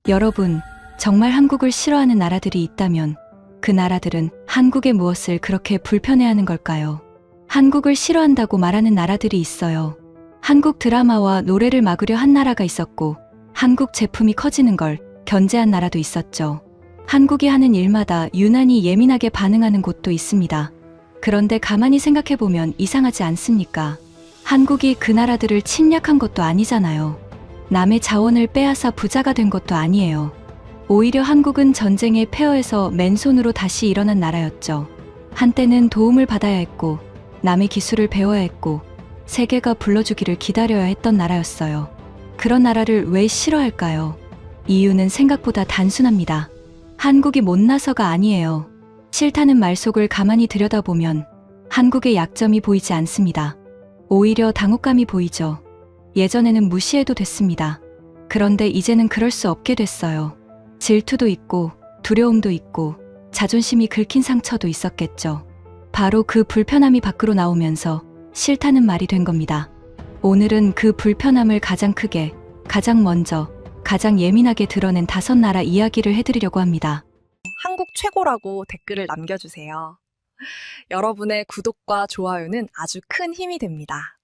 여러분, 정말 한국을 싫어하는 나라들이 있다면 그 나라들은 한국의 무엇을 그렇게 불편해하는 걸까요? 한국을 싫어한다고 말하는 나라들이 있어요. 한국 드라마와 노래를 막으려 한 나라가 있었고, 한국 제품이 커지는 걸 견제한 나라도 있었죠. 한국이 하는 일마다 유난히 예민하게 반응하는 곳도 있습니다. 그런데 가만히 생각해보면 이상하지 않습니까? 한국이 그 나라들을 침략한 것도 아니잖아요. 남의 자원을 빼앗아 부자가 된 것도 아니에요. 오히려 한국은 전쟁의 폐허에서 맨손으로 다시 일어난 나라였죠. 한때는 도움을 받아야 했고, 남의 기술을 배워야 했고, 세계가 불러주기를 기다려야 했던 나라였어요. 그런 나라를 왜 싫어할까요? 이유는 생각보다 단순합니다. 한국이 못나서가 아니에요. 싫다는 말 속을 가만히 들여다보면 한국의 약점이 보이지 않습니다. 오히려 당혹감이 보이죠. 예전에는 무시해도 됐습니다. 그런데 이제는 그럴 수 없게 됐어요. 질투도 있고 두려움도 있고 자존심이 긁힌 상처도 있었겠죠. 바로 그 불편함이 밖으로 나오면서 싫다는 말이 된 겁니다. 오늘은 그 불편함을 가장 크게, 가장 먼저, 가장 예민하게 드러낸 5나라 이야기를 해드리려고 합니다. 한국 최고라고 댓글을 남겨주세요. 여러분의 구독과 좋아요는 아주 큰 힘이 됩니다.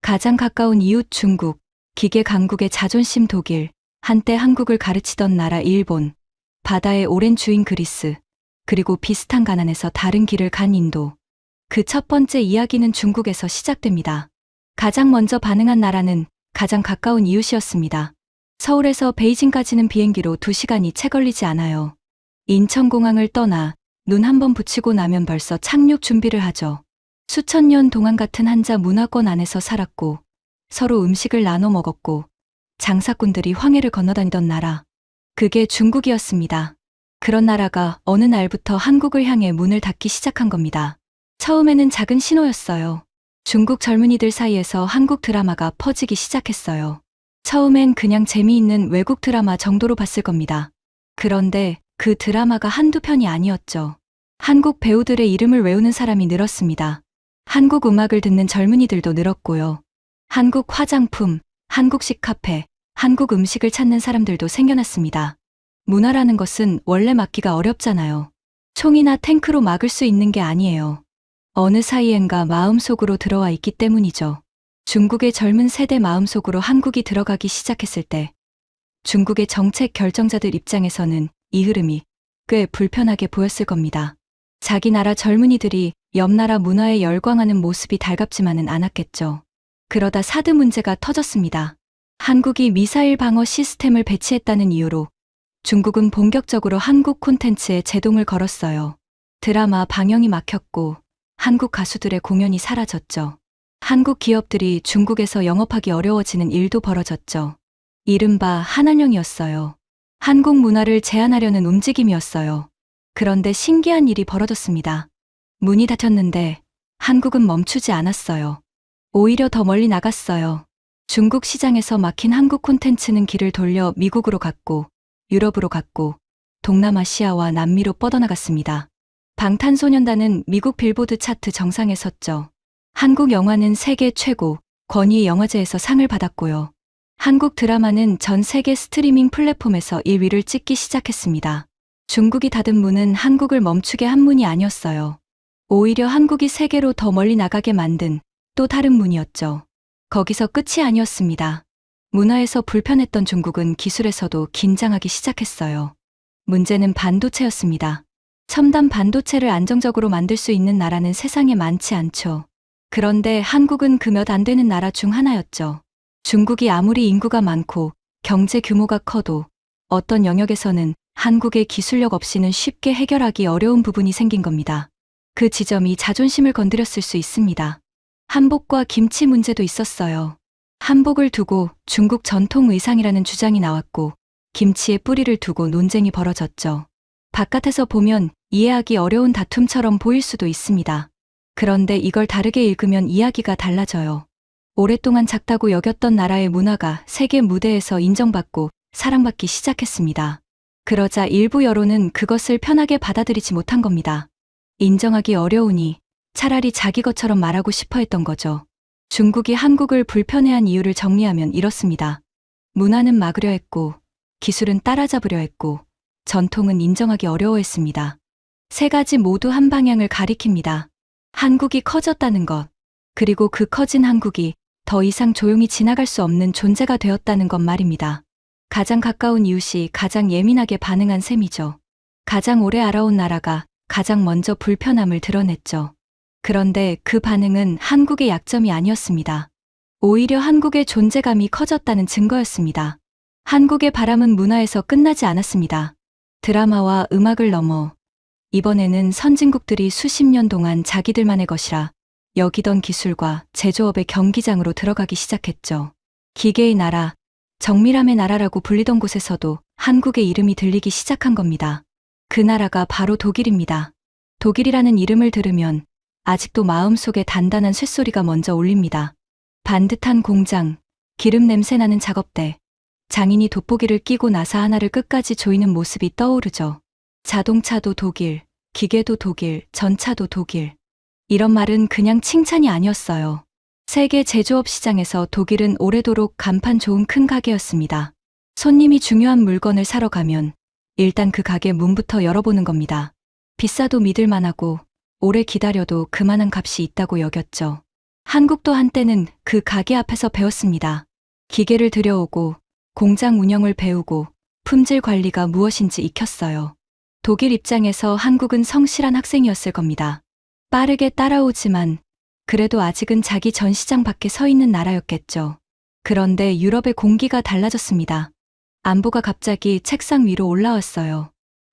가장 가까운 이웃 중국, 기계 강국의 자존심 독일, 한때 한국을 가르치던 나라 일본, 바다의 오랜 주인 그리스, 그리고 비슷한 가난에서 다른 길을 간 인도. 그 첫 번째 이야기는 중국에서 시작됩니다. 가장 먼저 반응한 나라는 가장 가까운 이웃이었습니다. 서울에서 베이징까지는 비행기로 2시간이 채 걸리지 않아요. 인천공항을 떠나 눈 한번 붙이고 나면 벌써 착륙 준비를 하죠. 수천 년 동안 같은 한자 문화권 안에서 살았고, 서로 음식을 나눠 먹었고, 장사꾼들이 황해를 건너다니던 나라. 그게 중국이었습니다. 그런 나라가 어느 날부터 한국을 향해 문을 닫기 시작한 겁니다. 처음에는 작은 신호였어요. 중국 젊은이들 사이에서 한국 드라마가 퍼지기 시작했어요. 처음엔 그냥 재미있는 외국 드라마 정도로 봤을 겁니다. 그런데 그 드라마가 한두 편이 아니었죠. 한국 배우들의 이름을 외우는 사람이 늘었습니다. 한국 음악을 듣는 젊은이들도 늘었고요. 한국 화장품, 한국식 카페, 한국 음식을 찾는 사람들도 생겨났습니다. 문화라는 것은 원래 막기가 어렵잖아요. 총이나 탱크로 막을 수 있는 게 아니에요. 어느 사이엔가 마음속으로 들어와 있기 때문이죠. 중국의 젊은 세대 마음속으로 한국이 들어가기 시작했을 때 중국의 정책 결정자들 입장에서는 이 흐름이 꽤 불편하게 보였을 겁니다. 자기 나라 젊은이들이 옆 나라 문화에 열광하는 모습이 달갑지만은 않았겠죠. 그러다 사드 문제가 터졌습니다. 한국이 미사일 방어 시스템을 배치했다는 이유로 중국은 본격적으로 한국 콘텐츠에 제동을 걸었어요. 드라마 방영이 막혔고 한국 가수들의 공연이 사라졌죠. 한국 기업들이 중국에서 영업하기 어려워지는 일도 벌어졌죠. 이른바 한한령이었어요. 한국 문화를 제한하려는 움직임이었어요. 그런데 신기한 일이 벌어졌습니다. 문이 닫혔는데 한국은 멈추지 않았어요. 오히려 더 멀리 나갔어요. 중국 시장에서 막힌 한국 콘텐츠는 길을 돌려 미국으로 갔고, 유럽으로 갔고, 동남아시아와 남미로 뻗어나갔습니다. 방탄소년단은 미국 빌보드 차트 정상에 섰죠. 한국 영화는 세계 최고 권위 영화제에서 상을 받았고요. 한국 드라마는 전 세계 스트리밍 플랫폼에서 1위를 찍기 시작했습니다. 중국이 닫은 문은 한국을 멈추게 한 문이 아니었어요. 오히려 한국이 세계로 더 멀리 나가게 만든 또 다른 문이었죠. 거기서 끝이 아니었습니다. 문화에서 불편했던 중국은 기술에서도 긴장하기 시작했어요. 문제는 반도체였습니다. 첨단 반도체를 안정적으로 만들 수 있는 나라는 세상에 많지 않죠. 그런데 한국은 그 몇 안 되는 나라 중 하나였죠. 중국이 아무리 인구가 많고 경제 규모가 커도 어떤 영역에서는 한국의 기술력 없이는 쉽게 해결하기 어려운 부분이 생긴 겁니다. 그 지점이 자존심을 건드렸을 수 있습니다. 한복과 김치 문제도 있었어요. 한복을 두고 중국 전통 의상이라는 주장이 나왔고 김치에 뿌리를 두고 논쟁이 벌어졌죠. 바깥에서 보면 이해하기 어려운 다툼처럼 보일 수도 있습니다. 그런데 이걸 다르게 읽으면 이야기가 달라져요. 오랫동안 작다고 여겼던 나라의 문화가 세계 무대에서 인정받고 사랑받기 시작했습니다. 그러자 일부 여론은 그것을 편하게 받아들이지 못한 겁니다. 인정하기 어려우니 차라리 자기 것처럼 말하고 싶어 했던 거죠. 중국이 한국을 불편해한 이유를 정리하면 이렇습니다. 문화는 막으려 했고 기술은 따라잡으려 했고 전통은 인정하기 어려워했습니다. 세 가지 모두 한 방향을 가리킵니다. 한국이 커졌다는 것, 그리고 그 커진 한국이 더 이상 조용히 지나갈 수 없는 존재가 되었다는 것 말입니다. 가장 가까운 이웃이 가장 예민하게 반응한 셈이죠. 가장 오래 알아온 나라가 가장 먼저 불편함을 드러냈죠. 그런데 그 반응은 한국의 약점이 아니었습니다. 오히려 한국의 존재감이 커졌다는 증거였습니다. 한국의 바람은 문화에서 끝나지 않았습니다. 드라마와 음악을 넘어 이번에는 선진국들이 수십 년 동안 자기들만의 것이라 여기던 기술과 제조업의 경기장으로 들어가기 시작했죠. 기계의 나라, 정밀함의 나라라고 불리던 곳에서도 한국의 이름이 들리기 시작한 겁니다. 그 나라가 바로 독일입니다. 독일이라는 이름을 들으면 아직도 마음속에 단단한 쇳소리가 먼저 울립니다. 반듯한 공장, 기름 냄새 나는 작업대, 장인이 돋보기를 끼고 나사 하나를 끝까지 조이는 모습이 떠오르죠. 자동차도 독일, 기계도 독일, 전차도 독일. 이런 말은 그냥 칭찬이 아니었어요. 세계 제조업 시장에서 독일은 오래도록 간판 좋은 큰 가게였습니다. 손님이 중요한 물건을 사러 가면 일단 그 가게 문부터 열어보는 겁니다. 비싸도 믿을만하고 오래 기다려도 그만한 값이 있다고 여겼죠. 한국도 한때는 그 가게 앞에서 배웠습니다. 기계를 들여오고 공장 운영을 배우고 품질 관리가 무엇인지 익혔어요. 독일 입장에서 한국은 성실한 학생이었을 겁니다. 빠르게 따라오지만 그래도 아직은 자기 전시장 밖에 서 있는 나라였겠죠. 그런데 유럽의 공기가 달라졌습니다. 안보가 갑자기 책상 위로 올라왔어요.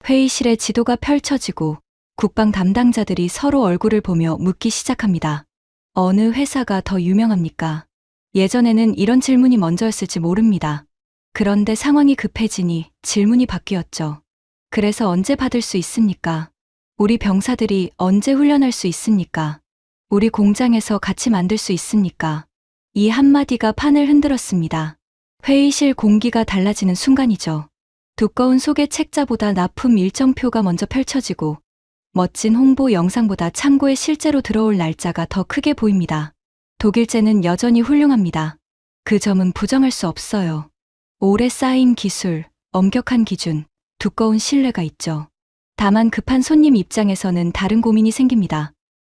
회의실에 지도가 펼쳐지고 국방 담당자들이 서로 얼굴을 보며 묻기 시작합니다. 어느 회사가 더 유명합니까? 예전에는 이런 질문이 먼저였을지 모릅니다. 그런데 상황이 급해지니 질문이 바뀌었죠. 그래서 언제 받을 수 있습니까? 우리 병사들이 언제 훈련할 수 있습니까? 우리 공장에서 같이 만들 수 있습니까? 이 한마디가 판을 흔들었습니다. 회의실 공기가 달라지는 순간이죠. 두꺼운 소개 책자보다 납품 일정표가 먼저 펼쳐지고 멋진 홍보 영상보다 창고에 실제로 들어올 날짜가 더 크게 보입니다. 독일제는 여전히 훌륭합니다. 그 점은 부정할 수 없어요. 오래 쌓인 기술, 엄격한 기준, 두꺼운 신뢰가 있죠. 다만 급한 손님 입장에서는 다른 고민이 생깁니다.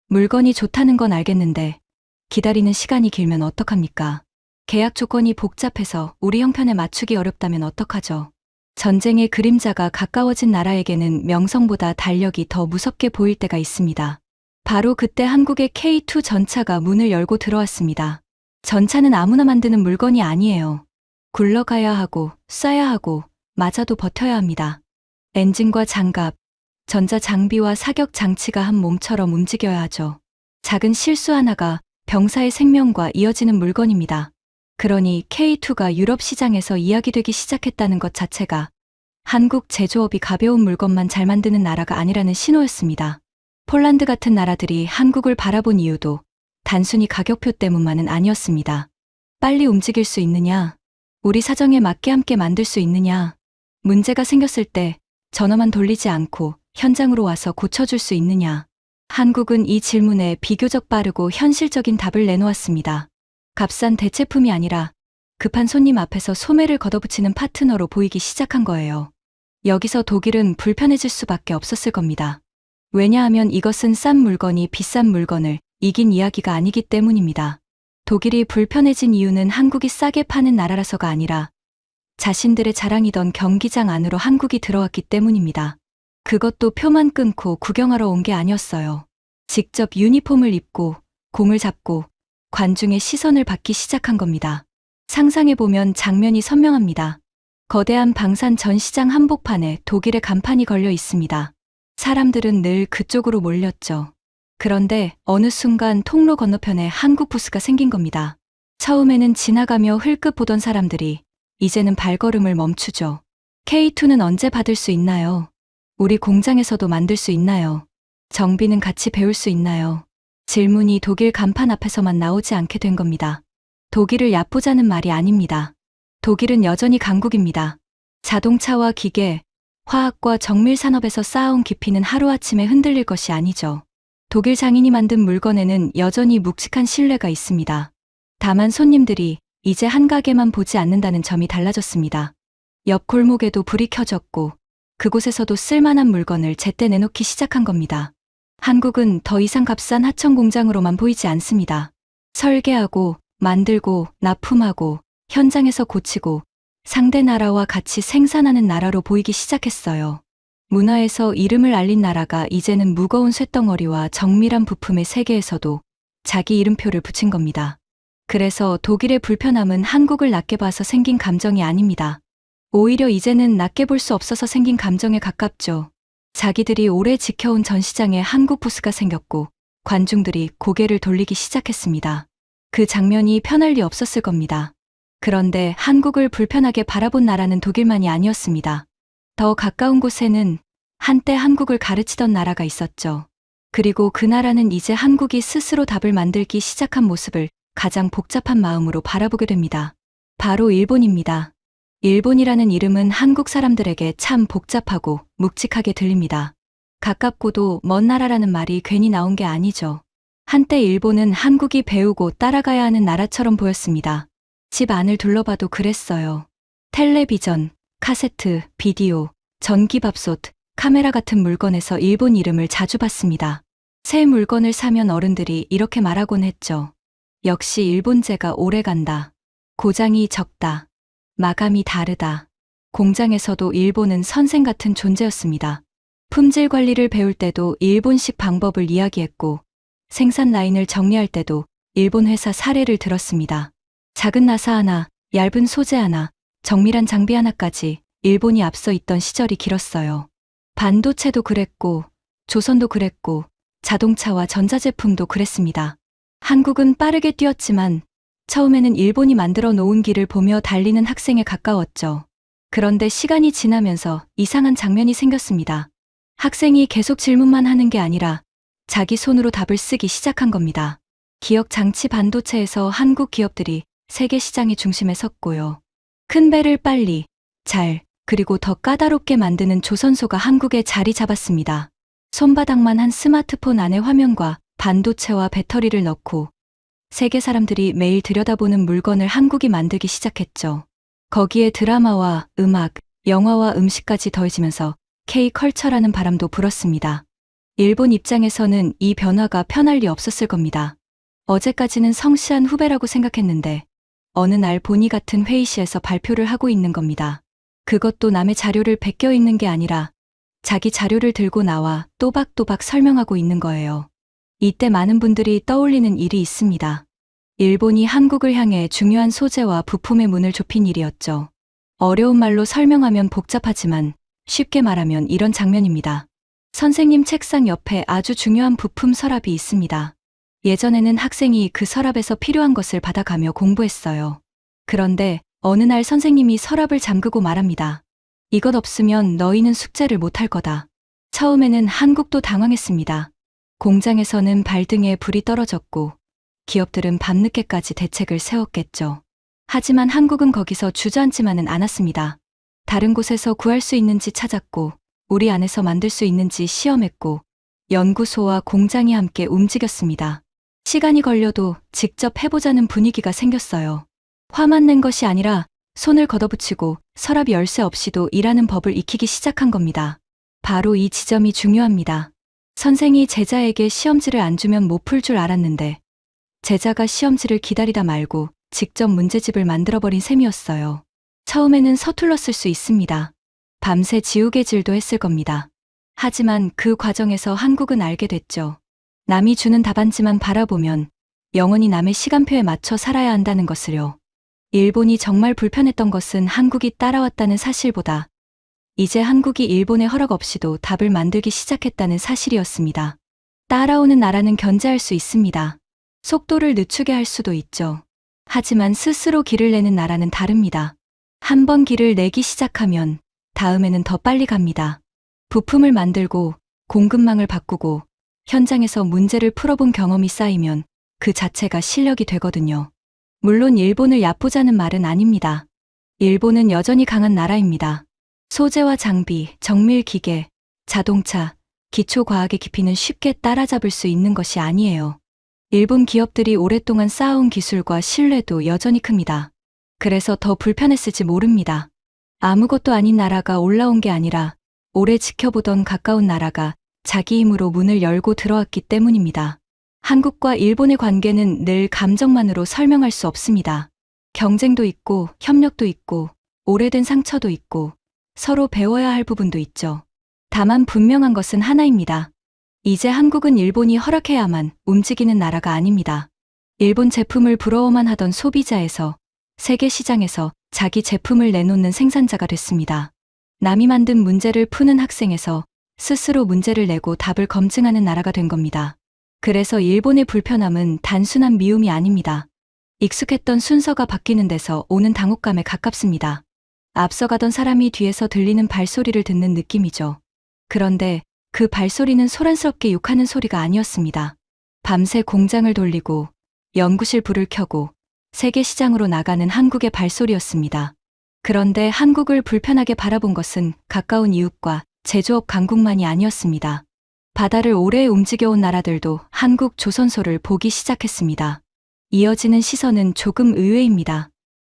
물건이 좋다는 건 알겠는데 기다리는 시간이 길면 어떡합니까? 계약 조건이 복잡해서 우리 형편에 맞추기 어렵다면 어떡하죠? 전쟁의 그림자가 가까워진 나라에게는 명성보다 달력이 더 무섭게 보일 때가 있습니다. 바로 그때 한국의 K2 전차가 문을 열고 들어왔습니다. 전차는 아무나 만드는 물건이 아니에요. 굴러가야 하고 쏴야 하고 맞아도 버텨야 합니다. 엔진과 장갑, 전자장비와 사격 장치가 한 몸처럼 움직여야 하죠. 작은 실수 하나가 병사의 생명과 이어지는 물건입니다. 그러니 K2가 유럽 시장에서 이야기되기 시작했다는 것 자체가 한국 제조업이 가벼운 물건만 잘 만드는 나라가 아니라는 신호였습니다. 폴란드 같은 나라들이 한국을 바라본 이유도 단순히 가격표 때문만은 아니었습니다. 빨리 움직일 수 있느냐? 우리 사정에 맞게 함께 만들 수 있느냐? 문제가 생겼을 때 전화만 돌리지 않고 현장으로 와서 고쳐줄 수 있느냐? 한국은 이 질문에 비교적 빠르고 현실적인 답을 내놓았습니다. 값싼 대체품이 아니라 급한 손님 앞에서 소매를 걷어붙이는 파트너로 보이기 시작한 거예요. 여기서 독일은 불편해질 수밖에 없었을 겁니다. 왜냐하면 이것은 싼 물건이 비싼 물건을 이긴 이야기가 아니기 때문입니다. 독일이 불편해진 이유는 한국이 싸게 파는 나라라서가 아니라 자신들의 자랑이던 경기장 안으로 한국이 들어왔기 때문입니다. 그것도 표만 끊고 구경하러 온 게 아니었어요. 직접 유니폼을 입고 공을 잡고 관중의 시선을 받기 시작한 겁니다. 상상해보면 장면이 선명합니다. 거대한 방산 전시장 한복판에 독일의 간판이 걸려 있습니다. 사람들은 늘 그쪽으로 몰렸죠. 그런데 어느 순간 통로 건너편에 한국 부스가 생긴 겁니다. 처음에는 지나가며 흘끗 보던 사람들이 이제는 발걸음을 멈추죠. K2는 언제 받을 수 있나요? 우리 공장에서도 만들 수 있나요? 정비는 같이 배울 수 있나요? 질문이 독일 간판 앞에서만 나오지 않게 된 겁니다. 독일을 얕보자는 말이 아닙니다. 독일은 여전히 강국입니다. 자동차와 기계, 화학과 정밀 산업에서 쌓아온 깊이는 하루아침에 흔들릴 것이 아니죠. 독일 장인이 만든 물건에는 여전히 묵직한 신뢰가 있습니다. 다만 손님들이 이제 한 가게만 보지 않는다는 점이 달라졌습니다. 옆 골목에도 불이 켜졌고 그곳에서도 쓸만한 물건을 제때 내놓기 시작한 겁니다. 한국은 더 이상 값싼 하청 공장으로만 보이지 않습니다. 설계하고 만들고 납품하고 현장에서 고치고 상대 나라와 같이 생산하는 나라로 보이기 시작했어요. 문화에서 이름을 알린 나라가 이제는 무거운 쇳덩어리와 정밀한 부품의 세계에서도 자기 이름표를 붙인 겁니다. 그래서 독일의 불편함은 한국을 낮게 봐서 생긴 감정이 아닙니다. 오히려 이제는 낮게 볼 수 없어서 생긴 감정에 가깝죠. 자기들이 오래 지켜온 전시장에 한국 부스가 생겼고 관중들이 고개를 돌리기 시작했습니다. 그 장면이 편할 리 없었을 겁니다. 그런데 한국을 불편하게 바라본 나라는 독일만이 아니었습니다. 더 가까운 곳에는 한때 한국을 가르치던 나라가 있었죠. 그리고 그 나라는 이제 한국이 스스로 답을 만들기 시작한 모습을 가장 복잡한 마음으로 바라보게 됩니다. 바로 일본입니다. 일본이라는 이름은 한국 사람들에게 참 복잡하고 묵직하게 들립니다. 가깝고도 먼 나라라는 말이 괜히 나온 게 아니죠. 한때 일본은 한국이 배우고 따라가야 하는 나라처럼 보였습니다. 집 안을 둘러봐도 그랬어요. 텔레비전, 카세트, 비디오, 전기밥솥, 카메라 같은 물건에서 일본 이름을 자주 봤습니다. 새 물건을 사면 어른들이 이렇게 말하곤 했죠. 역시 일본제가 오래간다. 고장이 적다. 마감이 다르다. 공장에서도 일본은 선생 같은 존재였습니다. 품질 관리를 배울 때도 일본식 방법을 이야기했고 생산 라인을 정리할 때도 일본 회사 사례를 들었습니다. 작은 나사 하나, 얇은 소재 하나, 정밀한 장비 하나까지 일본이 앞서 있던 시절이 길었어요. 반도체도 그랬고 조선도 그랬고 자동차와 전자제품도 그랬습니다. 한국은 빠르게 뛰었지만 처음에는 일본이 만들어 놓은 길을 보며 달리는 학생에 가까웠죠. 그런데 시간이 지나면서 이상한 장면이 생겼습니다. 학생이 계속 질문만 하는 게 아니라 자기 손으로 답을 쓰기 시작한 겁니다. 기억 장치 반도체에서 한국 기업들이 세계 시장의 중심에 섰고요. 큰 배를 빨리, 잘, 그리고 더 까다롭게 만드는 조선소가 한국에 자리 잡았습니다. 손바닥만 한 스마트폰 안에 화면과 반도체와 배터리를 넣고 세계 사람들이 매일 들여다보는 물건을 한국이 만들기 시작했죠. 거기에 드라마와 음악, 영화와 음식까지 더해지면서 K-컬처라는 바람도 불었습니다. 일본 입장에서는 이 변화가 편할 리 없었을 겁니다. 어제까지는 성실한 후배라고 생각했는데 어느 날 본의 같은 회의실에서 발표를 하고 있는 겁니다. 그것도 남의 자료를 베껴 읽는 게 아니라 자기 자료를 들고 나와 또박또박 설명하고 있는 거예요. 이때 많은 분들이 떠올리는 일이 있습니다. 일본이 한국을 향해 중요한 소재와 부품의 문을 좁힌 일이었죠. 어려운 말로 설명하면 복잡하지만 쉽게 말하면 이런 장면입니다. 선생님 책상 옆에 아주 중요한 부품 서랍이 있습니다. 예전에는 학생이 그 서랍에서 필요한 것을 받아가며 공부했어요. 그런데 어느 날 선생님이 서랍을 잠그고 말합니다. 이것 없으면 너희는 숙제를 못할 거다. 처음에는 한국도 당황했습니다. 공장에서는 발등에 불이 떨어졌고 기업들은 밤늦게까지 대책을 세웠겠죠. 하지만 한국은 거기서 주저앉지만은 않았습니다. 다른 곳에서 구할 수 있는지 찾았고 우리 안에서 만들 수 있는지 시험했고 연구소와 공장이 함께 움직였습니다. 시간이 걸려도 직접 해보자는 분위기가 생겼어요. 화만 낸 것이 아니라 손을 걷어붙이고 서랍 열쇠 없이도 일하는 법을 익히기 시작한 겁니다. 바로 이 지점이 중요합니다. 선생이 제자에게 시험지를 안 주면 못 풀 줄 알았는데 제자가 시험지를 기다리다 말고 직접 문제집을 만들어버린 셈이었어요. 처음에는 서툴렀을 수 있습니다. 밤새 지우개질도 했을 겁니다. 하지만 그 과정에서 한국은 알게 됐죠. 남이 주는 답안지만 바라보면 영원히 남의 시간표에 맞춰 살아야 한다는 것을요. 일본이 정말 불편했던 것은 한국이 따라왔다는 사실보다 이제 한국이 일본의 허락 없이도 답을 만들기 시작했다는 사실이었습니다. 따라오는 나라는 견제할 수 있습니다. 속도를 늦추게 할 수도 있죠. 하지만 스스로 길을 내는 나라는 다릅니다. 한 번 길을 내기 시작하면 다음에는 더 빨리 갑니다. 부품을 만들고 공급망을 바꾸고 현장에서 문제를 풀어본 경험이 쌓이면 그 자체가 실력이 되거든요. 물론 일본을 얕보자는 말은 아닙니다. 일본은 여전히 강한 나라입니다. 소재와 장비, 정밀 기계, 자동차, 기초 과학의 깊이는 쉽게 따라잡을 수 있는 것이 아니에요. 일본 기업들이 오랫동안 쌓아온 기술과 신뢰도 여전히 큽니다. 그래서 더 불편했을지 모릅니다. 아무것도 아닌 나라가 올라온 게 아니라 오래 지켜보던 가까운 나라가 자기 힘으로 문을 열고 들어왔기 때문입니다. 한국과 일본의 관계는 늘 감정만으로 설명할 수 없습니다. 경쟁도 있고 협력도 있고 오래된 상처도 있고 서로 배워야 할 부분도 있죠. 다만 분명한 것은 하나입니다. 이제 한국은 일본이 허락해야만 움직이는 나라가 아닙니다. 일본 제품을 부러워만 하던 소비자에서 세계 시장에서 자기 제품을 내놓는 생산자가 됐습니다. 남이 만든 문제를 푸는 학생에서 스스로 문제를 내고 답을 검증하는 나라가 된 겁니다. 그래서 일본의 불편함은 단순한 미움이 아닙니다. 익숙했던 순서가 바뀌는 데서 오는 당혹감에 가깝습니다. 앞서가던 사람이 뒤에서 들리는 발소리를 듣는 느낌이죠. 그런데 그 발소리는 소란스럽게 욕하는 소리가 아니었습니다. 밤새 공장을 돌리고 연구실 불을 켜고 세계 시장으로 나가는 한국의 발소리였습니다. 그런데 한국을 불편하게 바라본 것은 가까운 이웃과 제조업 강국만이 아니었습니다. 바다를 오래 움직여온 나라들도 한국 조선소를 보기 시작했습니다. 이어지는 시선은 조금 의외입니다.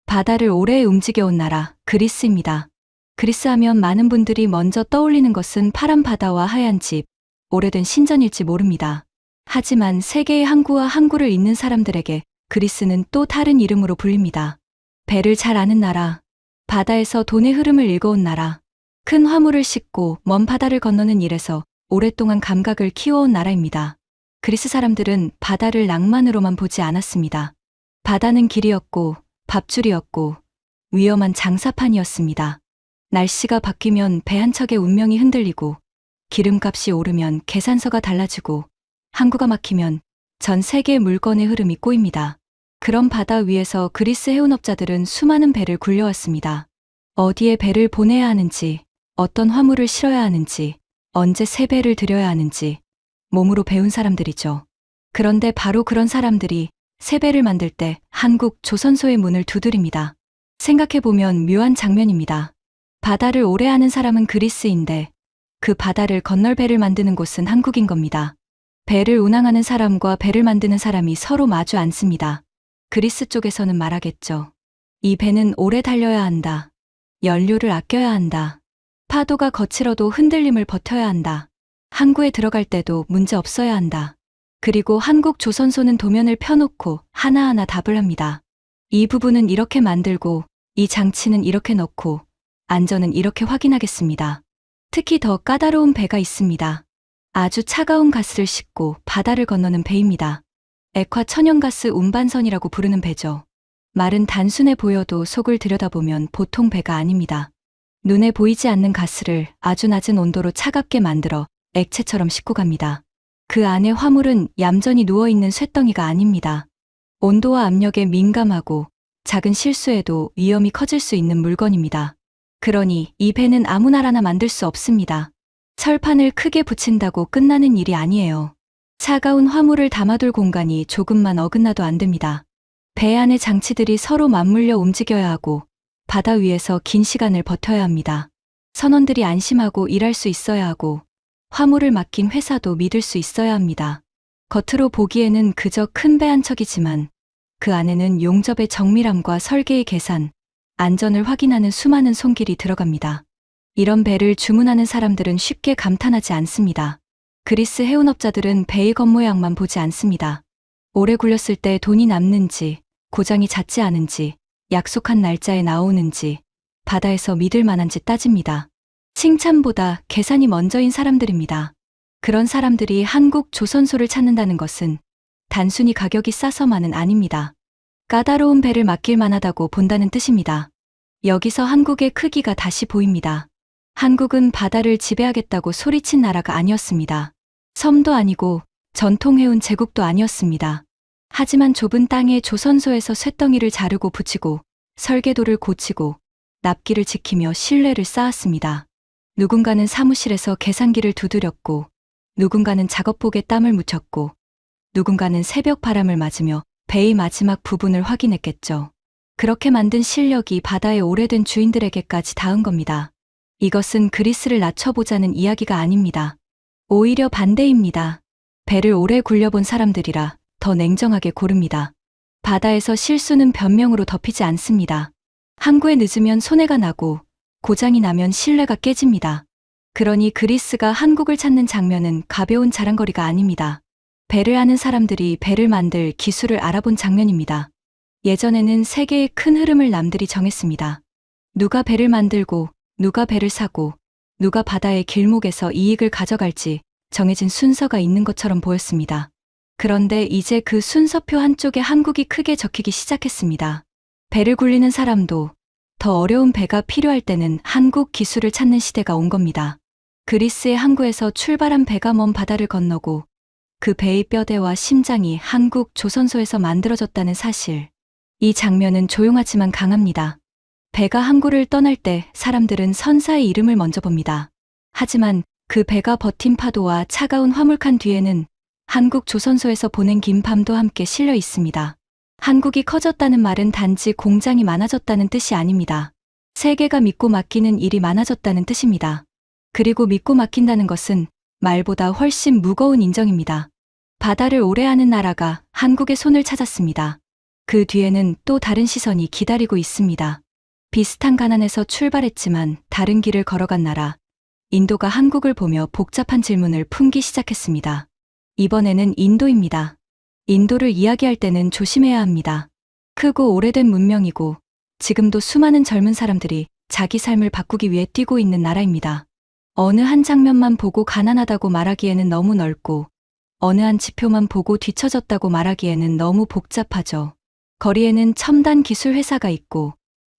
바다를 오래 움직여온 나라, 그리스입니다. 그리스 하면 많은 분들이 먼저 떠올리는 것은 파란 바다와 하얀 집, 오래된 신전일지 모릅니다. 하지만 세계의 항구와 항구를 잇는 사람들에게 그리스는 또 다른 이름으로 불립니다. 배를 잘 아는 나라, 바다에서 돈의 흐름을 읽어온 나라, 큰 화물을 싣고 먼 바다를 건너는 일에서 오랫동안 감각을 키워온 나라입니다. 그리스 사람들은 바다를 낭만으로만 보지 않았습니다. 바다는 길이었고 밥줄이었고 위험한 장사판이었습니다. 날씨가 바뀌면 배 한 척의 운명이 흔들리고 기름값이 오르면 계산서가 달라지고 항구가 막히면 전 세계의 물건의 흐름이 꼬입니다. 그런 바다 위에서 그리스 해운업자들은 수많은 배를 굴려왔습니다. 어디에 배를 보내야 하는지, 어떤 화물을 실어야 하는지, 언제 새 배를 들여야 하는지 몸으로 배운 사람들이죠. 그런데 바로 그런 사람들이 새 배를 만들 때 한국 조선소의 문을 두드립니다. 생각해보면 묘한 장면입니다. 바다를 오래 아는 사람은 그리스인데 그 바다를 건널 배를 만드는 곳은 한국인 겁니다. 배를 운항하는 사람과 배를 만드는 사람이 서로 마주 앉습니다. 그리스 쪽에서는 말하겠죠. 이 배는 오래 달려야 한다. 연료를 아껴야 한다. 파도가 거칠어도 흔들림을 버텨야 한다. 항구에 들어갈 때도 문제 없어야 한다. 그리고 한국 조선소는 도면을 펴놓고 하나하나 답을 합니다. 이 부분은 이렇게 만들고 이 장치는 이렇게 넣고 안전은 이렇게 확인하겠습니다. 특히 더 까다로운 배가 있습니다. 아주 차가운 가스를 싣고 바다를 건너는 배입니다. 액화 천연가스 운반선이라고 부르는 배죠. 말은 단순해 보여도 속을 들여다보면 보통 배가 아닙니다. 눈에 보이지 않는 가스를 아주 낮은 온도로 차갑게 만들어 액체처럼 싣고 갑니다. 그 안에 화물은 얌전히 누워있는 쇳덩이가 아닙니다. 온도와 압력에 민감하고 작은 실수에도 위험이 커질 수 있는 물건입니다. 그러니 이 배는 아무 나라나 만들 수 없습니다. 철판을 크게 붙인다고 끝나는 일이 아니에요. 차가운 화물을 담아둘 공간이 조금만 어긋나도 안 됩니다. 배 안의 장치들이 서로 맞물려 움직여야 하고 바다 위에서 긴 시간을 버텨야 합니다. 선원들이 안심하고 일할 수 있어야 하고 화물을 맡긴 회사도 믿을 수 있어야 합니다. 겉으로 보기에는 그저 큰 배 한 척이지만 그 안에는 용접의 정밀함과 설계의 계산, 안전을 확인하는 수많은 손길이 들어갑니다. 이런 배를 주문하는 사람들은 쉽게 감탄하지 않습니다. 그리스 해운업자들은 배의 겉모양만 보지 않습니다. 오래 굴렸을 때 돈이 남는지, 고장이 잦지 않은지, 약속한 날짜에 나오는지, 바다에서 믿을 만한지 따집니다. 칭찬보다 계산이 먼저인 사람들입니다. 그런 사람들이 한국 조선소를 찾는다는 것은 단순히 가격이 싸서만은 아닙니다. 까다로운 배를 맡길 만하다고 본다는 뜻입니다. 여기서 한국의 크기가 다시 보입니다. 한국은 바다를 지배하겠다고 소리친 나라가 아니었습니다. 섬도 아니고 전통해온 제국도 아니었습니다. 하지만 좁은 땅에 조선소에서 쇳덩이를 자르고 붙이고 설계도를 고치고 납기를 지키며 신뢰를 쌓았습니다. 누군가는 사무실에서 계산기를 두드렸고 누군가는 작업복에 땀을 묻혔고 누군가는 새벽 바람을 맞으며 배의 마지막 부분을 확인했겠죠. 그렇게 만든 실력이 바다의 오래된 주인들에게까지 닿은 겁니다. 이것은 그리스를 낮춰보자는 이야기가 아닙니다. 오히려 반대입니다. 배를 오래 굴려본 사람들이라 더 냉정하게 고릅니다. 바다에서 실수는 변명으로 덮이지 않습니다. 항구에 늦으면 손해가 나고 고장이 나면 신뢰가 깨집니다. 그러니 그리스가 한국을 찾는 장면은 가벼운 자랑거리가 아닙니다. 배를 아는 사람들이 배를 만들 기술을 알아본 장면입니다. 예전에는 세계의 큰 흐름을 남들이 정했습니다. 누가 배를 만들고, 누가 배를 사고, 누가 바다의 길목에서 이익을 가져갈지 정해진 순서가 있는 것처럼 보였습니다. 그런데 이제 그 순서표 한쪽에 한국이 크게 적히기 시작했습니다. 배를 굴리는 사람도 더 어려운 배가 필요할 때는 한국 기술을 찾는 시대가 온 겁니다. 그리스의 항구에서 출발한 배가 먼 바다를 건너고 그 배의 뼈대와 심장이 한국 조선소에서 만들어졌다는 사실. 이 장면은 조용하지만 강합니다. 배가 항구를 떠날 때 사람들은 선사의 이름을 먼저 봅니다. 하지만 그 배가 버틴 파도와 차가운 화물칸 뒤에는 한국 조선소에서 보낸 긴 밤도 함께 실려 있습니다. 한국이 커졌다는 말은 단지 공장이 많아졌다는 뜻이 아닙니다. 세계가 믿고 맡기는 일이 많아졌다는 뜻입니다. 그리고 믿고 맡긴다는 것은 말보다 훨씬 무거운 인정입니다. 바다를 오래 아는 나라가 한국의 손을 찾았습니다. 그 뒤에는 또 다른 시선이 기다리고 있습니다. 비슷한 가난에서 출발했지만 다른 길을 걸어간 나라. 인도가 한국을 보며 복잡한 질문을 품기 시작했습니다. 이번에는 인도입니다. 인도를 이야기할 때는 조심해야 합니다. 크고 오래된 문명이고 지금도 수많은 젊은 사람들이 자기 삶을 바꾸기 위해 뛰고 있는 나라입니다. 어느 한 장면만 보고 가난하다고 말하기에는 너무 넓고 어느 한 지표만 보고 뒤처졌다고 말하기에는 너무 복잡하죠. 거리에는 첨단 기술 회사가 있고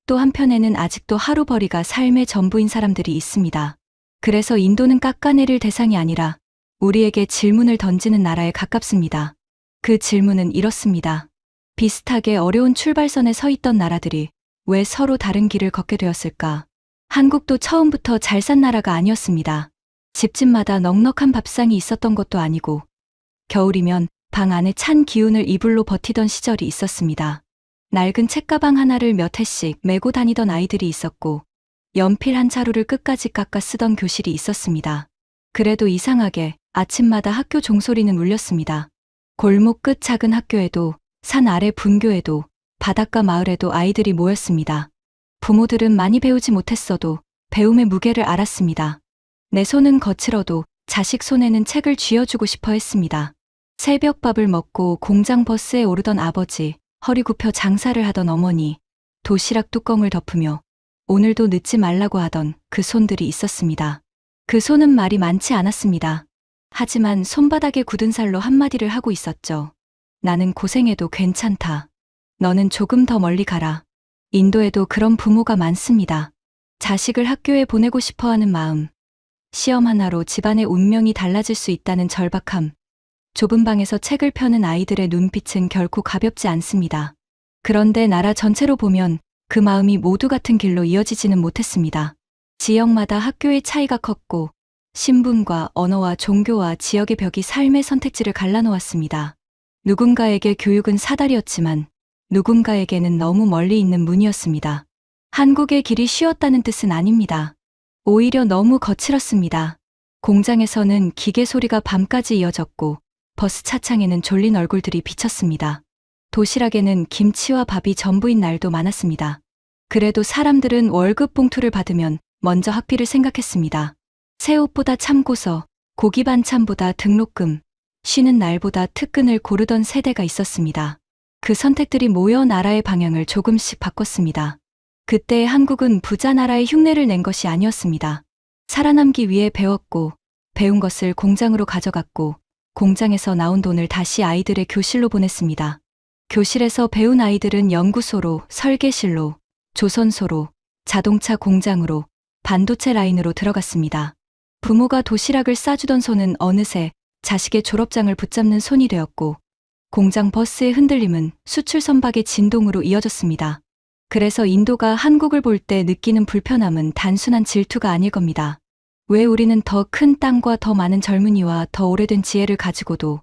또 한편에는 아직도 하루벌이가 삶의 전부인 사람들이 있습니다. 그래서 인도는 깎아내릴 대상이 아니라 우리에게 질문을 던지는 나라에 가깝습니다. 그 질문은 이렇습니다. 비슷하게 어려운 출발선에 서 있던 나라들이 왜 서로 다른 길을 걷게 되었을까? 한국도 처음부터 잘 산 나라가 아니었습니다. 집집마다 넉넉한 밥상이 있었던 것도 아니고 겨울이면 방 안에 찬 기운을 이불로 버티던 시절이 있었습니다. 낡은 책가방 하나를 몇 해씩 메고 다니던 아이들이 있었고 연필 한 자루를 끝까지 깎아 쓰던 교실이 있었습니다. 그래도 이상하게 아침마다 학교 종소리는 울렸습니다. 골목 끝 작은 학교에도 산 아래 분교에도 바닷가 마을에도 아이들이 모였습니다. 부모들은 많이 배우지 못했어도 배움의 무게를 알았습니다. 내 손은 거칠어도 자식 손에는 책을 쥐어주고 싶어 했습니다. 새벽밥을 먹고 공장 버스에 오르던 아버지, 허리 굽혀 장사를 하던 어머니, 도시락 뚜껑을 덮으며 오늘도 늦지 말라고 하던 그 손들이 있었습니다. 그 손은 말이 많지 않았습니다. 하지만 손바닥에 굳은 살로 한마디를 하고 있었죠. 나는 고생해도 괜찮다. 너는 조금 더 멀리 가라. 인도에도 그런 부모가 많습니다. 자식을 학교에 보내고 싶어하는 마음. 시험 하나로 집안의 운명이 달라질 수 있다는 절박함. 좁은 방에서 책을 펴는 아이들의 눈빛은 결코 가볍지 않습니다. 그런데 나라 전체로 보면 그 마음이 모두 같은 길로 이어지지는 못했습니다. 지역마다 학교의 차이가 컸고 신분과 언어와 종교와 지역의 벽이 삶의 선택지를 갈라놓았습니다. 누군가에게 교육은 사다리였지만 누군가에게는 너무 멀리 있는 문이었습니다. 한국의 길이 쉬웠다는 뜻은 아닙니다. 오히려 너무 거칠었습니다. 공장에서는 기계 소리가 밤까지 이어졌고 버스 차창에는 졸린 얼굴들이 비쳤습니다. 도시락에는 김치와 밥이 전부인 날도 많았습니다. 그래도 사람들은 월급 봉투를 받으면 먼저 학비를 생각했습니다. 새 옷보다 참고서, 고기 반찬보다 등록금, 쉬는 날보다 특근을 고르던 세대가 있었습니다. 그 선택들이 모여 나라의 방향을 조금씩 바꿨습니다. 그때의 한국은 부자 나라의 흉내를 낸 것이 아니었습니다. 살아남기 위해 배웠고, 배운 것을 공장으로 가져갔고, 공장에서 나온 돈을 다시 아이들의 교실로 보냈습니다. 교실에서 배운 아이들은 연구소로, 설계실로, 조선소로, 자동차 공장으로, 반도체 라인으로 들어갔습니다. 부모가 도시락을 싸주던 손은 어느새 자식의 졸업장을 붙잡는 손이 되었고, 공장 버스의 흔들림은 수출 선박의 진동으로 이어졌습니다. 그래서 인도가 한국을 볼 때 느끼는 불편함은 단순한 질투가 아닐 겁니다. 왜 우리는 더 큰 땅과 더 많은 젊은이와 더 오래된 지혜를 가지고도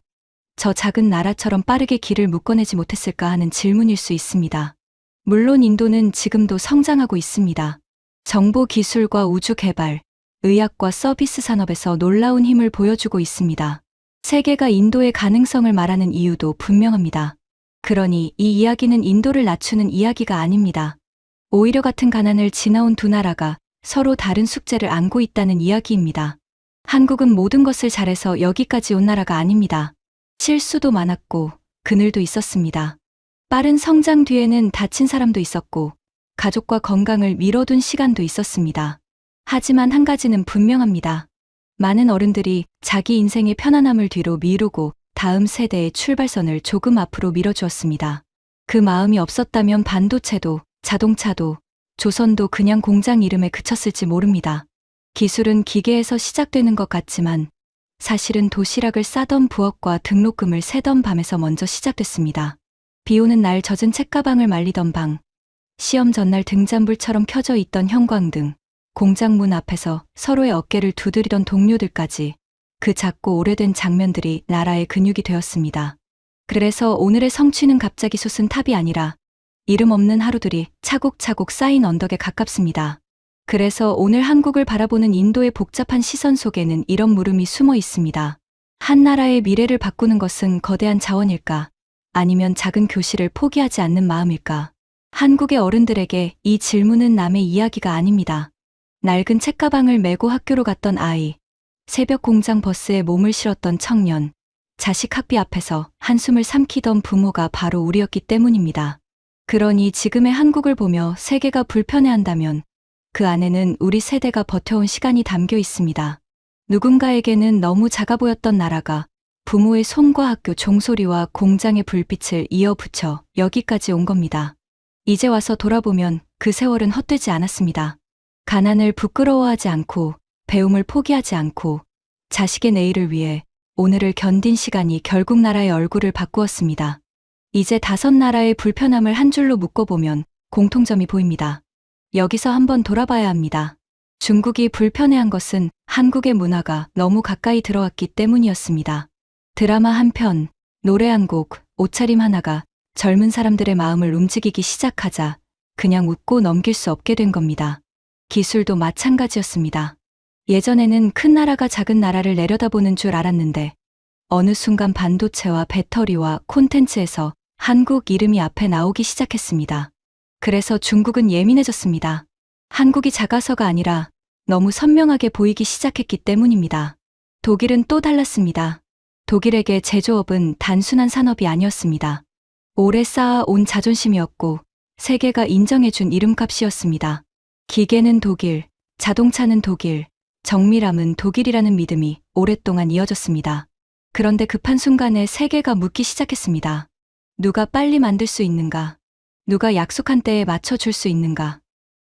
저 작은 나라처럼 빠르게 길을 묶어내지 못했을까 하는 질문일 수 있습니다. 물론 인도는 지금도 성장하고 있습니다. 정보 기술과 우주 개발, 의학과 서비스 산업에서 놀라운 힘을 보여주고 있습니다. 세계가 인도의 가능성을 말하는 이유도 분명합니다. 그러니 이 이야기는 인도를 낮추는 이야기가 아닙니다. 오히려 같은 가난을 지나온 두 나라가 서로 다른 숙제를 안고 있다는 이야기입니다. 한국은 모든 것을 잘해서 여기까지 온 나라가 아닙니다. 실수도 많았고 그늘도 있었습니다. 빠른 성장 뒤에는 다친 사람도 있었고 가족과 건강을 미뤄둔 시간도 있었습니다. 하지만 한 가지는 분명합니다. 많은 어른들이 자기 인생의 편안함을 뒤로 미루고 다음 세대의 출발선을 조금 앞으로 밀어주었습니다. 그 마음이 없었다면 반도체도, 자동차도, 조선도 그냥 공장 이름에 그쳤을지 모릅니다. 기술은 기계에서 시작되는 것 같지만 사실은 도시락을 싸던 부엌과 등록금을 세던 밤에서 먼저 시작됐습니다. 비 오는 날 젖은 책가방을 말리던 방, 시험 전날 등잔불처럼 켜져 있던 형광등, 공장 문 앞에서 서로의 어깨를 두드리던 동료들까지 그 작고 오래된 장면들이 나라의 근육이 되었습니다. 그래서 오늘의 성취는 갑자기 솟은 탑이 아니라 이름 없는 하루들이 차곡차곡 쌓인 언덕에 가깝습니다. 그래서 오늘 한국을 바라보는 인도의 복잡한 시선 속에는 이런 물음이 숨어 있습니다. 한 나라의 미래를 바꾸는 것은 거대한 자원일까? 아니면 작은 교실을 포기하지 않는 마음일까? 한국의 어른들에게 이 질문은 남의 이야기가 아닙니다. 낡은 책가방을 메고 학교로 갔던 아이, 새벽 공장 버스에 몸을 실었던 청년, 자식 학비 앞에서 한숨을 삼키던 부모가 바로 우리였기 때문입니다. 그러니 지금의 한국을 보며 세계가 불편해한다면 그 안에는 우리 세대가 버텨온 시간이 담겨 있습니다. 누군가에게는 너무 작아 보였던 나라가 부모의 손과 학교 종소리와 공장의 불빛을 이어붙여 여기까지 온 겁니다. 이제 와서 돌아보면 그 세월은 헛되지 않았습니다. 가난을 부끄러워하지 않고 배움을 포기하지 않고 자식의 내일을 위해 오늘을 견딘 시간이 결국 나라의 얼굴을 바꾸었습니다. 이제 5나라의 불편함을 한 줄로 묶어보면 공통점이 보입니다. 여기서 한번 돌아봐야 합니다. 중국이 불편해한 것은 한국의 문화가 너무 가까이 들어왔기 때문이었습니다. 드라마 한 편, 노래 한 곡, 옷차림 하나가 젊은 사람들의 마음을 움직이기 시작하자 그냥 웃고 넘길 수 없게 된 겁니다. 기술도 마찬가지였습니다. 예전에는 큰 나라가 작은 나라를 내려다보는 줄 알았는데 어느 순간 반도체와 배터리와 콘텐츠에서 한국 이름이 앞에 나오기 시작했습니다. 그래서 중국은 예민해졌습니다. 한국이 작아서가 아니라 너무 선명하게 보이기 시작했기 때문입니다. 독일은 또 달랐습니다. 독일에게 제조업은 단순한 산업이 아니었습니다. 오래 쌓아온 자존심이었고 세계가 인정해준 이름값이었습니다. 기계는 독일, 자동차는 독일, 정밀함은 독일이라는 믿음이 오랫동안 이어졌습니다. 그런데 급한 순간에 세계가 묻기 시작했습니다. 누가 빨리 만들 수 있는가? 누가 약속한 때에 맞춰줄 수 있는가?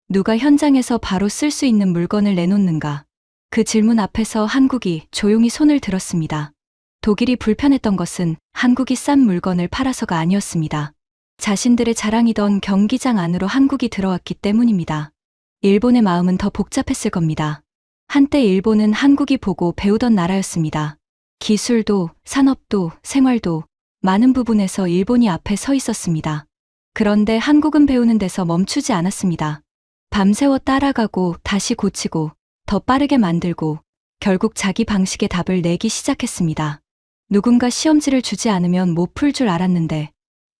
누가 현장에서 바로 쓸 수 있는 물건을 내놓는가? 그 질문 앞에서 한국이 조용히 손을 들었습니다. 독일이 불편했던 것은 한국이 싼 물건을 팔아서가 아니었습니다. 자신들의 자랑이던 경기장 안으로 한국이 들어왔기 때문입니다. 일본의 마음은 더 복잡했을 겁니다. 한때 일본은 한국이 보고 배우던 나라였습니다. 기술도, 산업도, 생활도 많은 부분에서 일본이 앞에 서 있었습니다. 그런데 한국은 배우는 데서 멈추지 않았습니다. 밤새워 따라가고 다시 고치고 더 빠르게 만들고 결국 자기 방식의 답을 내기 시작했습니다. 누군가 시험지를 주지 않으면 못 풀 줄 알았는데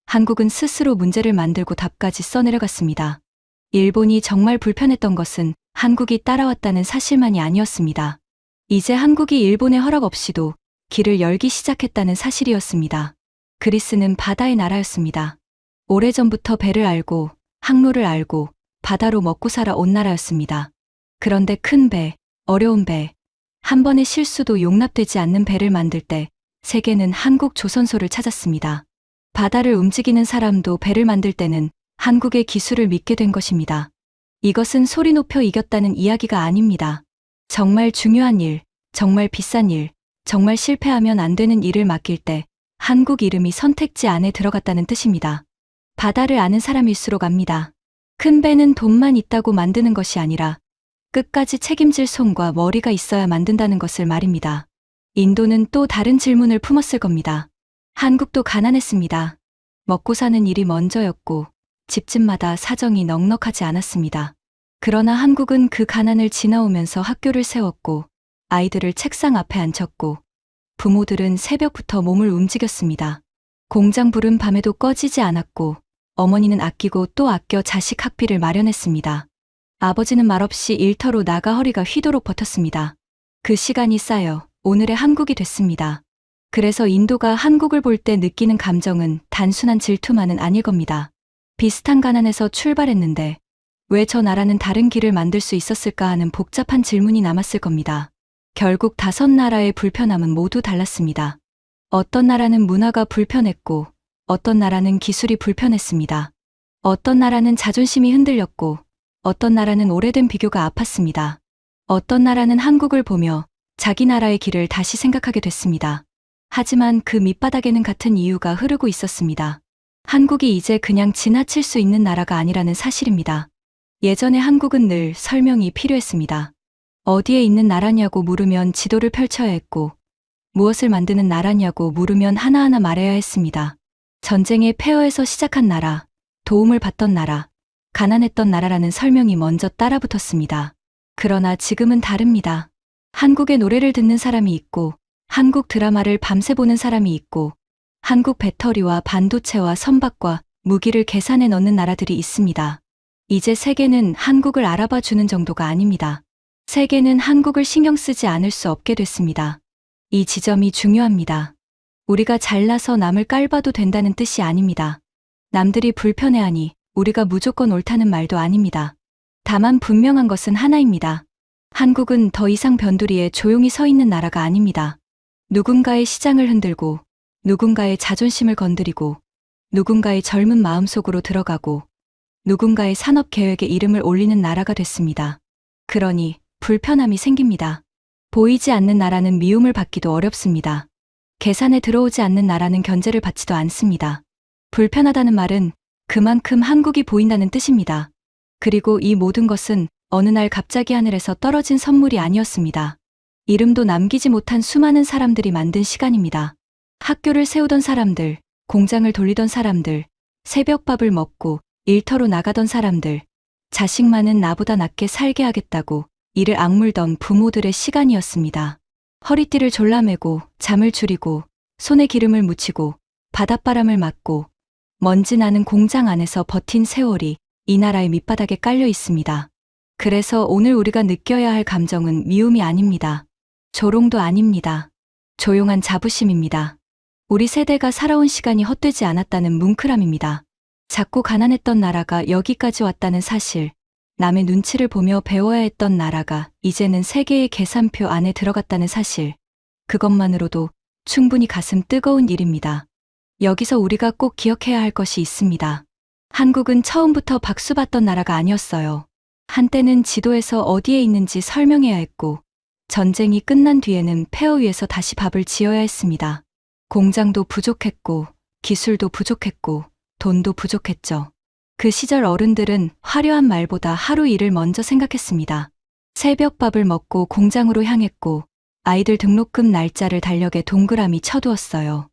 한국은 스스로 문제를 만들고 답까지 써내려갔습니다. 일본이 정말 불편했던 것은 한국이 따라왔다는 사실만이 아니었습니다. 이제 한국이 일본의 허락 없이도 길을 열기 시작했다는 사실이었습니다. 그리스는 바다의 나라였습니다. 오래전부터 배를 알고 항로를 알고 바다로 먹고 살아 온 나라였습니다. 그런데 큰 배, 어려운 배, 한 번의 실수도 용납되지 않는 배를 만들 때 세계는 한국 조선소를 찾았습니다. 바다를 움직이는 사람도 배를 만들 때는 한국의 기술을 믿게 된 것입니다. 이것은 소리 높여 이겼다는 이야기가 아닙니다. 정말 중요한 일, 정말 비싼 일, 정말 실패하면 안 되는 일을 맡길 때 한국 이름이 선택지 안에 들어갔다는 뜻입니다. 바다를 아는 사람일수록 압니다. 큰 배는 돈만 있다고 만드는 것이 아니라 끝까지 책임질 손과 머리가 있어야 만든다는 것을 말입니다. 인도는 또 다른 질문을 품었을 겁니다. 한국도 가난했습니다. 먹고 사는 일이 먼저였고 집집마다 사정이 넉넉하지 않았습니다. 그러나 한국은 그 가난을 지나오면서 학교를 세웠고 아이들을 책상 앞에 앉혔고 부모들은 새벽부터 몸을 움직였습니다. 공장 불은 밤에도 꺼지지 않았고 어머니는 아끼고 또 아껴 자식 학비를 마련했습니다. 아버지는 말없이 일터로 나가 허리가 휘도록 버텼습니다. 그 시간이 쌓여 오늘의 한국이 됐습니다. 그래서 인도가 한국을 볼 때 느끼는 감정은 단순한 질투만은 아닐 겁니다. 비슷한 가난에서 출발했는데 왜 저 나라는 다른 길을 만들 수 있었을까 하는 복잡한 질문이 남았을 겁니다. 결국 5나라의 불편함은 모두 달랐습니다. 어떤 나라는 문화가 불편했고 어떤 나라는 기술이 불편했습니다. 어떤 나라는 자존심이 흔들렸고 어떤 나라는 오래된 비교가 아팠습니다. 어떤 나라는 한국을 보며 자기 나라의 길을 다시 생각하게 됐습니다. 하지만 그 밑바닥에는 같은 이유가 흐르고 있었습니다. 한국이 이제 그냥 지나칠 수 있는 나라가 아니라는 사실입니다. 예전에 한국은 늘 설명이 필요했습니다. 어디에 있는 나라냐고 물으면 지도를 펼쳐야 했고, 무엇을 만드는 나라냐고 물으면 하나하나 말해야 했습니다. 전쟁의 폐허에서 시작한 나라, 도움을 받던 나라, 가난했던 나라라는 설명이 먼저 따라붙었습니다. 그러나 지금은 다릅니다. 한국의 노래를 듣는 사람이 있고, 한국 드라마를 밤새 보는 사람이 있고, 한국 배터리와 반도체와 선박과 무기를 계산해 넣는 나라들이 있습니다. 이제 세계는 한국을 알아봐 주는 정도가 아닙니다. 세계는 한국을 신경 쓰지 않을 수 없게 됐습니다. 이 지점이 중요합니다. 우리가 잘나서 남을 깔봐도 된다는 뜻이 아닙니다. 남들이 불편해하니 우리가 무조건 옳다는 말도 아닙니다. 다만 분명한 것은 하나입니다. 한국은 더 이상 변두리에 조용히 서 있는 나라가 아닙니다. 누군가의 시장을 흔들고, 누군가의 자존심을 건드리고, 누군가의 젊은 마음속으로 들어가고, 누군가의 산업 계획에 이름을 올리는 나라가 됐습니다. 그러니 불편함이 생깁니다. 보이지 않는 나라는 미움을 받기도 어렵습니다. 계산에 들어오지 않는 나라는 견제를 받지도 않습니다. 불편하다는 말은 그만큼 한국이 보인다는 뜻입니다. 그리고 이 모든 것은 어느 날 갑자기 하늘에서 떨어진 선물이 아니었습니다. 이름도 남기지 못한 수많은 사람들이 만든 시간입니다. 학교를 세우던 사람들, 공장을 돌리던 사람들, 새벽밥을 먹고 일터로 나가던 사람들, 자식만은 나보다 낫게 살게 하겠다고 이를 악물던 부모들의 시간이었습니다. 허리띠를 졸라매고 잠을 줄이고 손에 기름을 묻히고 바닷바람을 맞고 먼지 나는 공장 안에서 버틴 세월이 이 나라의 밑바닥에 깔려 있습니다. 그래서 오늘 우리가 느껴야 할 감정은 미움이 아닙니다. 조롱도 아닙니다. 조용한 자부심입니다. 우리 세대가 살아온 시간이 헛되지 않았다는 뭉클함입니다. 작고 가난했던 나라가 여기까지 왔다는 사실, 남의 눈치를 보며 배워야 했던 나라가 이제는 세계의 계산표 안에 들어갔다는 사실, 그것만으로도 충분히 가슴 뜨거운 일입니다. 여기서 우리가 꼭 기억해야 할 것이 있습니다. 한국은 처음부터 박수받던 나라가 아니었어요. 한때는 지도에서 어디에 있는지 설명해야 했고, 전쟁이 끝난 뒤에는 폐허 위에서 다시 밥을 지어야 했습니다. 공장도 부족했고, 기술도 부족했고, 돈도 부족했죠. 그 시절 어른들은 화려한 말보다 하루 일을 먼저 생각했습니다. 새벽밥을 먹고 공장으로 향했고, 아이들 등록금 날짜를 달력에 동그라미 쳐두었어요.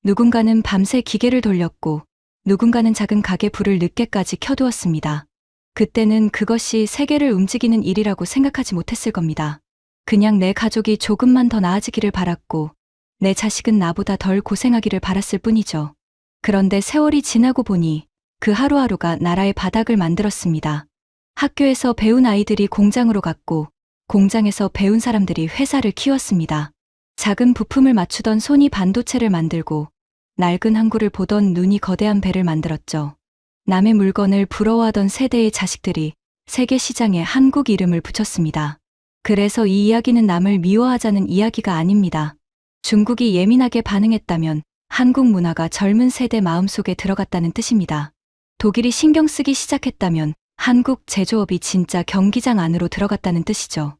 누군가는 밤새 기계를 돌렸고, 누군가는 작은 가게 불을 늦게까지 켜두었습니다. 그때는 그것이 세계를 움직이는 일이라고 생각하지 못했을 겁니다. 그냥 내 가족이 조금만 더 나아지기를 바랐고, 내 자식은 나보다 덜 고생하기를 바랐을 뿐이죠. 그런데 세월이 지나고 보니 그 하루하루가 나라의 바닥을 만들었습니다. 학교에서 배운 아이들이 공장으로 갔고, 공장에서 배운 사람들이 회사를 키웠습니다. 작은 부품을 맞추던 손이 반도체를 만들고, 낡은 항구를 보던 눈이 거대한 배를 만들었죠. 남의 물건을 부러워하던 세대의 자식들이 세계 시장에 한국 이름을 붙였습니다. 그래서 이 이야기는 남을 미워하자는 이야기가 아닙니다. 중국이 예민하게 반응했다면 한국 문화가 젊은 세대 마음속에 들어갔다는 뜻입니다. 독일이 신경 쓰기 시작했다면 한국 제조업이 진짜 경기장 안으로 들어갔다는 뜻이죠.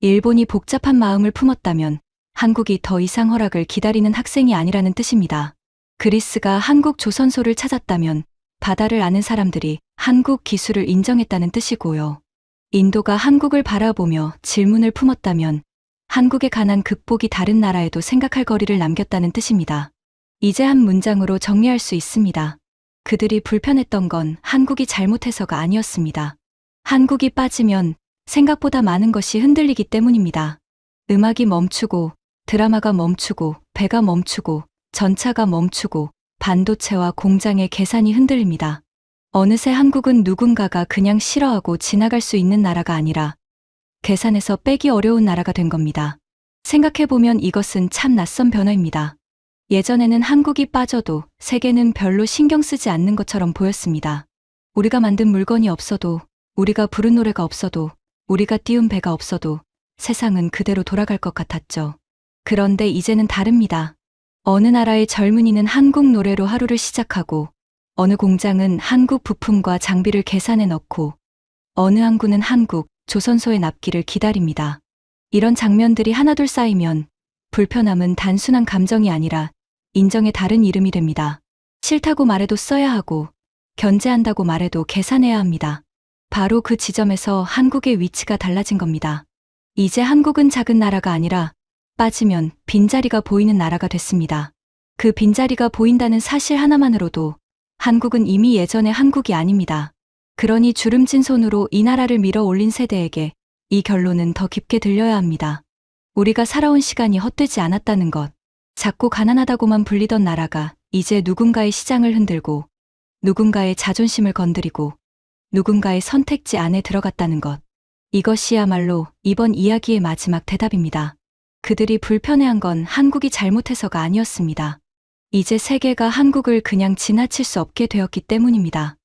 일본이 복잡한 마음을 품었다면 한국이 더 이상 허락을 기다리는 학생이 아니라는 뜻입니다. 그리스가 한국 조선소를 찾았다면 바다를 아는 사람들이 한국 기술을 인정했다는 뜻이고요. 인도가 한국을 바라보며 질문을 품었다면 한국의 가난 극복이 다른 나라에도 생각할 거리를 남겼다는 뜻입니다. 이제 한 문장으로 정리할 수 있습니다. 그들이 불편했던 건 한국이 잘못해서가 아니었습니다. 한국이 빠지면 생각보다 많은 것이 흔들리기 때문입니다. 음악이 멈추고, 드라마가 멈추고, 배가 멈추고, 전차가 멈추고, 반도체와 공장의 계산이 흔들립니다. 어느새 한국은 누군가가 그냥 싫어하고 지나갈 수 있는 나라가 아니라 계산해서 빼기 어려운 나라가 된 겁니다. 생각해보면 이것은 참 낯선 변화입니다. 예전에는 한국이 빠져도 세계는 별로 신경 쓰지 않는 것처럼 보였습니다. 우리가 만든 물건이 없어도, 우리가 부른 노래가 없어도, 우리가 띄운 배가 없어도 세상은 그대로 돌아갈 것 같았죠. 그런데 이제는 다릅니다. 어느 나라의 젊은이는 한국 노래로 하루를 시작하고, 어느 공장은 한국 부품과 장비를 계산해 넣고, 어느 항구는 한국, 조선소의 납기를 기다립니다. 이런 장면들이 하나둘 쌓이면 불편함은 단순한 감정이 아니라 인정의 다른 이름이 됩니다. 싫다고 말해도 써야 하고, 견제한다고 말해도 계산해야 합니다. 바로 그 지점에서 한국의 위치가 달라진 겁니다. 이제 한국은 작은 나라가 아니라 빠지면 빈자리가 보이는 나라가 됐습니다. 그 빈자리가 보인다는 사실 하나만으로도 한국은 이미 예전의 한국이 아닙니다. 그러니 주름진 손으로 이 나라를 밀어 올린 세대에게 이 결론은 더 깊게 들려야 합니다. 우리가 살아온 시간이 헛되지 않았다는 것. 작고 가난하다고만 불리던 나라가 이제 누군가의 시장을 흔들고 누군가의 자존심을 건드리고 누군가의 선택지 안에 들어갔다는 것. 이것이야말로 이번 이야기의 마지막 대답입니다. 그들이 불편해한 건 한국이 잘못해서가 아니었습니다. 이제 세계가 한국을 그냥 지나칠 수 없게 되었기 때문입니다.